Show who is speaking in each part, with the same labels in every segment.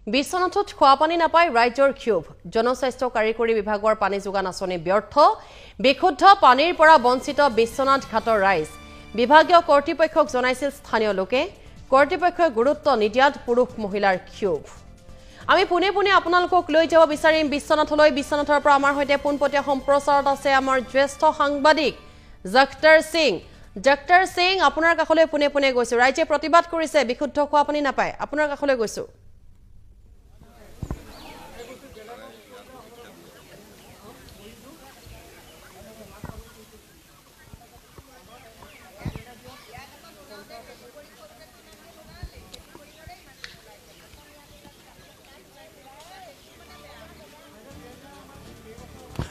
Speaker 1: বিশ্বনাথত খোৱা পানী নাপায় ৰাজ্যৰ ক্ষোভ জনস্বাস্থ্য কাৰিকৰী বিভাগৰ পানী যোগান আঁচনি ব্যৰ্থ বিশুদ্ধ পানীৰ পৰা বঞ্চিত বিশ্বনাথ ঘাটৰ ৰাইজ বিভাগীয় কৰ্তৃপক্ষক জনাইছিল স্থানীয় লোকে কৰ্তৃপক্ষই গুৰুত্ব নিদিয়াত পুৰুষ মহিলাৰ ক্ষোভ আমি পুনে পুনে আপোনালোকক লৈ যাব বিচাৰিম বিশ্বনাথলৈ বিশ্বনাথৰ পৰা আমাৰ হৈতে পোনপটীয়া সম্প্ৰচাৰত আছে আমাৰ জ্যেষ্ঠ সাংবাদিক জক্তৰ সিং আপোনাৰ কাষলৈ পুনে পুনে গৈছো ৰাজ্যে প্ৰতিবাদ কৰিছে বিশুদ্ধ খোৱা পানী নাপায় আপোনাৰ কাষলৈ গৈছো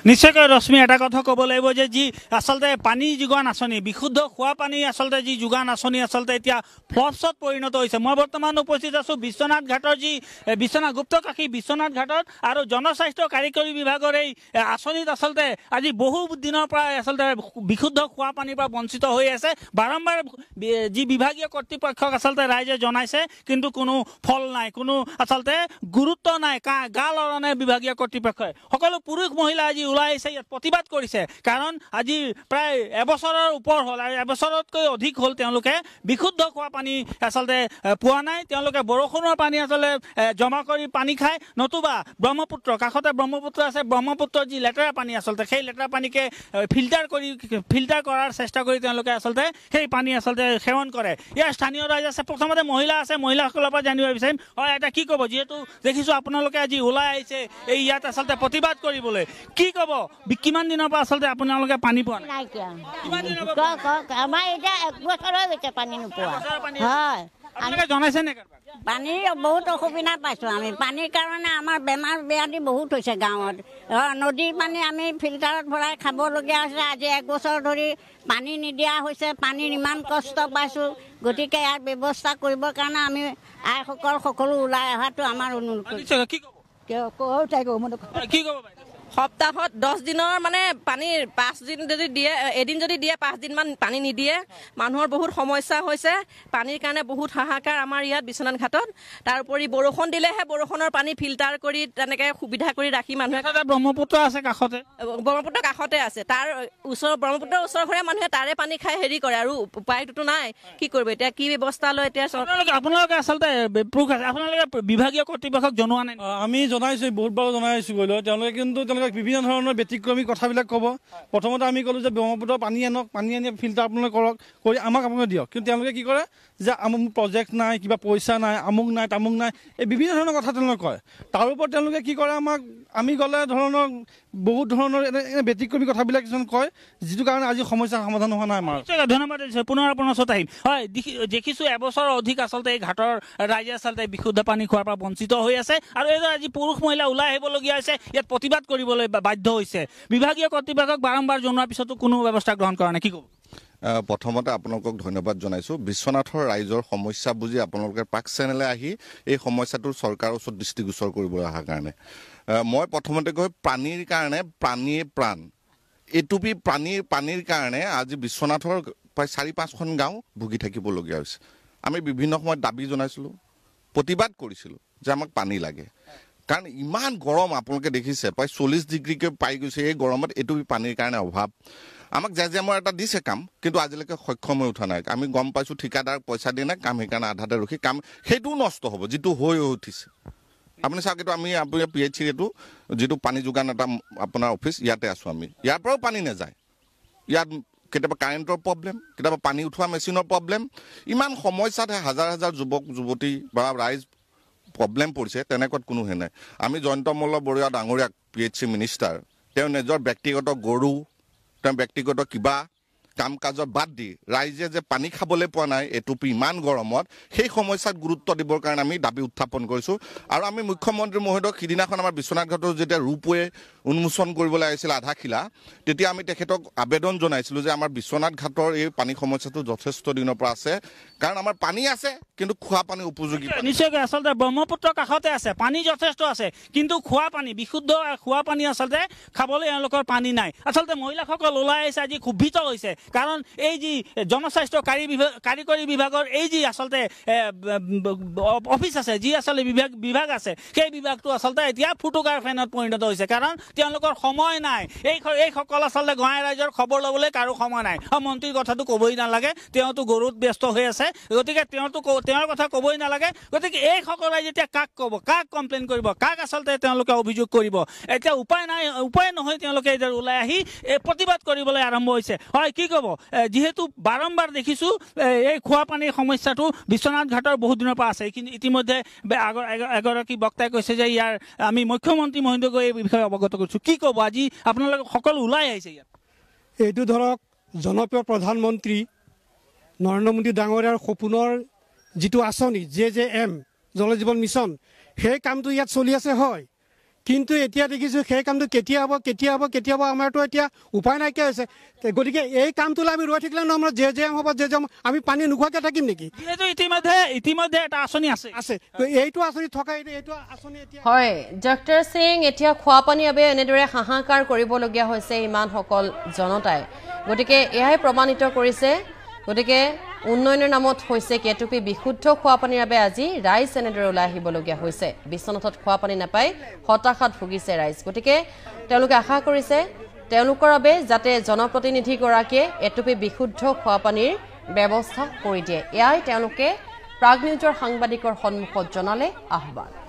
Speaker 2: নিশ্চয়কৈ ৰশ্মি এটা কথা ক'ব লাগিব যে যি আচলতে পানী যোগান আঁচনি বিশুদ্ধ খোৱা পানী আচলতে যি যোগান আঁচনি আচলতে এতিয়া ফ্লপছত পৰিণত হৈছে মই বৰ্তমান উপস্থিত আছোঁ বিশ্বনাথ ঘাটৰ যি বিশ্বনাথ গুপ্তকাশী বিশ্বনাথ ঘাটত আৰু জনস্বাস্থ্য কাৰিকৰী বিভাগৰ এই আঁচনিত আচলতে আজি বহু দিনৰ পৰা আচলতে বিশুদ্ধ খোৱা পানীৰ পৰা বঞ্চিত হৈ আছে বাৰম্বাৰ যি বিভাগীয় কৰ্তৃপক্ষক আচলতে ৰাইজে জনাইছে কিন্তু কোনো ফল নাই কোনো আচলতে গুৰুত্ব নাই গা লৰা নাই বিভাগীয় কৰ্তৃপক্ষই সকলো পুৰুষ মহিলা আজি ওলাই আহিছে ইয়াত প্ৰতিবাদ কৰিছে কাৰণ আজি প্ৰায় এবছৰৰ ওপৰ হ'ল আৰু এবছৰতকৈ অধিক হ'ল তেওঁলোকে বিশুদ্ধ খোৱা পানী আচলতে পোৱা নাই তেওঁলোকে বৰষুণৰ পানী আচলতে জমা কৰি পানী খায় নতুবা ব্ৰহ্মপুত্ৰ কাষতে ব্ৰহ্মপুত্ৰ আছে ব্ৰহ্মপুত্ৰৰ যি লেতেৰা পানী আচলতে সেই লেতেৰা পানীকে ফিল্টাৰ কৰাৰ চেষ্টা কৰি তেওঁলোকে আচলতে সেই পানী আচলতে সেৱন কৰে ইয়াৰ স্থানীয় ৰাইজ আছে প্ৰথমতে মহিলা আছে মহিলাসকলৰ পৰা জানিব বিচাৰিম হয় এটা কি ক'ব যিহেতু দেখিছোঁ আপোনালোকে আজি ওলাই আহিছে এই ইয়াত আচলতে প্ৰতিবাদ কৰিবলৈ কি ক'ব কিমান দিনৰ পৰা আচলতে আপোনালোকে পানী পোৱা নাই
Speaker 3: আমাৰ এতিয়া 1 বছৰ হৈ গৈছে পানী নোপোৱা হয়
Speaker 2: আপোনালোকে জনাইছে নে
Speaker 3: পানীৰ বহুত অসুবিধা পাইছোঁ আমি পানীৰ কাৰণে আমাৰ বেমাৰ ব্যাধি বহুত হৈছে গাঁৱত নদীৰ পানী আমি ফিল্টাৰত ভৰাই খাবলগীয়া হৈছে আজি 1 বছৰ ধৰি পানী নিদিয়া হৈছে পানীৰ ইমান কষ্ট পাইছোঁ গতিকে ইয়াৰ ব্যৱস্থা কৰিবৰ কাৰণে আমি আইসকল সকলো ওলাই অহাটো আমাৰ অনুৰোধ
Speaker 4: সপ্তাহত 10 দিনৰ মানে পানীৰ 5 দিন যদি দিয়ে এদিন যদি দিয়ে 5 দিন মান পানী নিদিয়ে মানুহৰ বহুত সমস্যা হৈছে পানীৰ কাৰণে বহুত হাহাকাৰ আমাৰ ইয়াত বিশ্বনাথ ঘাটত তাৰ উপৰি বৰষুণ দিলেহে বৰষুণৰ পানী ফিল্টাৰ কৰি তেনেকৈ সুবিধা কৰি ৰাখি মানুহে
Speaker 2: ব্ৰহ্মপুত্ৰ আছে কাষতে
Speaker 4: ব্ৰহ্মপুত্ৰ কাষতে আছে তাৰ ওচৰ ব্ৰহ্মপুত্ৰৰ ওচৰ ঘৰে মানুহে তাৰে পানী খাই হেৰি কৰে আৰু উপায়টোতো নাই কি কৰিব এতিয়া কি ব্যৱস্থা লয় এতিয়া
Speaker 2: আপোনালোকে আচলতে আপোনালোকে বিভাগীয় কৰ্তৃপক্ষক জনোৱা নাই
Speaker 5: আমি জনাইছোঁ বহুতবাৰ জনাইছোঁ গৈ লয় তেওঁলোকে কিন্তু বিভিন্ন ধৰণৰ ব্যতিক্ৰমী কথাবিলাক ক'ব প্ৰথমতে আমি ক'লোঁ যে ব্ৰহ্মপুত্ৰৰ পানী আনক পানী আনি ফিল্টাৰ আপোনালোকে কৰক কৰি আমাক আপোনালোকে দিয়ক কিন্তু তেওঁলোকে কি কৰে যে আমুক প্ৰজেক্ট নাই কিবা পইচা নাই আমুক নাই তামুক নাই এই বিভিন্ন ধৰণৰ কথা তেওঁলোকে কয় তাৰ ওপৰত তেওঁলোকে কি কৰে আমাক আমি গ'লে ধৰণৰ বহুত ধৰণৰ এনে ব্যতিক্ৰমী কথাবিলাক কিছুমান কয় যিটো কাৰণে আজি সমস্যাৰ সমাধান হোৱা নাই আমাৰ
Speaker 2: ধন্যবাদ পুনৰ আপোনাৰ ওচৰত আহিম হয় দেখিছোঁ এবছৰৰ অধিক আচলতে এই ঘাটৰ ৰাইজে আচলতে বিশুদ্ধ পানী খোৱাৰ পৰা বঞ্চিত হৈ আছে আৰু এইদৰে আজি পুৰুষ মহিলা ওলাই আহিবলগীয়া হৈছে ইয়াত প্ৰতিবাদ কৰিবলৈ বাধ্য হৈছে বিভাগীয় কৰ্তৃপক্ষক বাৰম্বাৰ জনোৱাৰ পিছতো কোনো ব্যৱস্থা গ্ৰহণ কৰা নাই কি ক'ব
Speaker 6: প্ৰথমতে আপোনালোকক ধন্যবাদ জনাইছোঁ বিশ্বনাথৰ ৰাইজৰ সমস্যা বুজি আপোনালোকে পাক চেনেলে আহি এই সমস্যাটো চৰকাৰৰ ওচৰত দৃষ্টিগোচৰ কৰিবলৈ অহাৰ কাৰণে মই প্ৰথমতে কৈ পানীৰ কাৰণে প্ৰাণীয়ে প্ৰাণ এটুপি পানীৰ কাৰণে আজি বিশ্বনাথৰ প্ৰায় 4-5খন গাঁও ভুগি থাকিবলগীয়া হৈছে আমি বিভিন্ন সময়ত দাবী জনাইছিলোঁ প্ৰতিবাদ কৰিছিলোঁ যে আমাক পানী লাগে কাৰণ ইমান গৰম আপোনালোকে দেখিছে প্ৰায় 40 ডিগ্ৰীকৈ পাই গৈছে এই গৰমত এটুপি পানীৰ কাৰণে অভাৱ আমাক জেজেমৰ এটা দিছে কাম কিন্তু আজিলৈকে সক্ষম হৈ উঠা নাই আমি গম পাইছোঁ ঠিকাদাৰক পইচা দিয়ে নাই কাম সেইকাৰণে আধাতে ৰখি কাম সেইটোও নষ্ট হ'ব যিটো হৈ উঠিছে আপুনি চাওক এইটো আমি আপোনাৰ PHC এইটো যিটো পানী যোগান এটা আপোনাৰ অফিচ ইয়াতে আছোঁ আমি ইয়াৰ পৰাও পানী নাযায় ইয়াত কেতিয়াবা কাৰেণ্টৰ প্ৰব্লেম কেতিয়াবা পানী উঠোৱা মেচিনৰ প্ৰব্লেম ইমান সমস্যাত হাজাৰ হাজাৰ যুৱক যুৱতী বা ৰাইজ প্ৰব্লেম পৰিছে তেনেকুৱাত কোনো হে নাই আমি জয়ন্ত মল্ল বৰুৱা ডাঙৰীয়া PHC মিনিষ্টাৰ তেওঁ নিজৰ ব্যক্তিগত গৰু তেওঁ ব্যক্তিগত কিবা কাম কাজত বাদ দি ৰাইজে যে পানী খাবলৈ পোৱা নাই এটুপি ইমান গৰমত সেই সমস্যাত গুৰুত্ব দিবৰ কাৰণে আমি দাবী উত্থাপন কৰিছোঁ আৰু আমি মুখ্যমন্ত্ৰী মহোদয়ক সিদিনাখন আমাৰ বিশ্বনাথ ঘাটৰ যেতিয়া ৰূপৱে উন্মোচন কৰিবলৈ আহিছিল আধাখিলা তেতিয়া আমি তেখেতক আবেদন জনাইছিলোঁ যে আমাৰ বিশ্বনাথ ঘাটৰ এই পানী সমস্যাটো যথেষ্ট দিনৰ পৰা আছে কাৰণ আমাৰ পানী আছে কিন্তু খোৱা পানী উপযোগী
Speaker 2: নিশ্চয়কৈ আচলতে ব্ৰহ্মপুত্ৰৰ কাষতে আছে পানী যথেষ্ট আছে কিন্তু খোৱা পানী বিশুদ্ধ খোৱা পানী আচলতে খাবলৈ এওঁলোকৰ পানী নাই আচলতে মহিলাসকল ওলাই আহিছে আজি ক্ষুব্ধিত হৈছে কাৰণ এই যি জনস্বাস্থ্য কাৰিকৰী বিভাগৰ এই যি আচলতে অফিচ আছে যি আচলতে বিভাগ আছে সেই বিভাগটো আচলতে এতিয়া ফুটুকাৰ ফেনত পৰিণত হৈছে কাৰণ তেওঁলোকৰ সময় নাই এইসকল আচলতে গোহাঁই ৰাইজৰ খবৰ ল'বলৈ কাৰো সময় নাই মন্ত্ৰীৰ কথাটো ক'বই নালাগে তেওঁতো গৰুত ব্যস্ত হৈ আছে গতিকে তেওঁৰ কথা ক'বই নালাগে গতিকে এইসকলে যেতিয়া কাক ক'ব কাক কমপ্লেইন কৰিব কাক আচলতে তেওঁলোকে অভিযোগ কৰিব এতিয়া উপায় নহয় তেওঁলোকে এতিয়া ওলাই আহি প্ৰতিবাদ কৰিবলৈ আৰম্ভ হৈছে হয় কি ক'ব যিহেতু বাৰম্বাৰ দেখিছোঁ এই খোৱা পানীৰ সমস্যাটো বিশ্বনাথ ঘাটৰ বহুত দিনৰ পৰা আছে কিন্তু ইতিমধ্যে এগৰাকী বক্তাই কৈছে যে ইয়াৰ আমি মুখ্যমন্ত্ৰী মহোদয়ক এই বিষয়ে অৱগত কৰিছোঁ কি ক'ব আজি আপোনালোকে সকলো ওলাই আহিছে ইয়াত
Speaker 7: এইটো ধৰক জনপ্ৰিয় প্ৰধানমন্ত্ৰী নৰেন্দ্ৰ মোদী ডাঙৰীয়াৰ সপোনৰ যিটো আঁচনি JJM জল জীৱন মিছন সেই কামটো ইয়াত চলি আছে হয় কিন্তু এতিয়া দেখিছোঁ সেই কামটো কেতিয়া হ'ব আমাৰতো এতিয়া উপায় নাইকিয়া হৈছে গতিকে এই কামটোলৈ আমি ৰৈ থাকিলে ন আমাৰ JJM হ'ব JJM আমি পানী নোখোৱাকৈ থাকিম নেকি
Speaker 2: যিহেতু ইতিমধ্যে এটা আঁচনি আছে
Speaker 7: এইটো আঁচনি থকা এইটো আঁচনি এতিয়া
Speaker 1: হয় ডক্টৰ সিং এতিয়া খোৱা পানীৰ বাবে এনেদৰে হাহাকাৰ কৰিবলগীয়া হৈছে ইমানসকল জনতাই গতিকে এয়াই প্ৰমাণিত কৰিছে গতিকে উন্নয়নৰ নামত হৈছে কেটুপি বিশুদ্ধ খোৱা পানীৰ বাবে আজি ৰাইজ এনেদৰে ওলাই আহিবলগীয়া হৈছে বিশ্বনাথত খোৱা পানী নাপাই হতাশাত ভুগিছে ৰাইজ গতিকে তেওঁলোকে আশা কৰিছে তেওঁলোকৰ বাবে যাতে জনপ্ৰতিনিধিগৰাকীয়ে এটুপি বিশুদ্ধ খোৱা পানীৰ ব্যৱস্থা কৰি দিয়ে এয়াই তেওঁলোকে প্ৰাগ নিউজৰ সাংবাদিকৰ সন্মুখত জনালে আহ্বান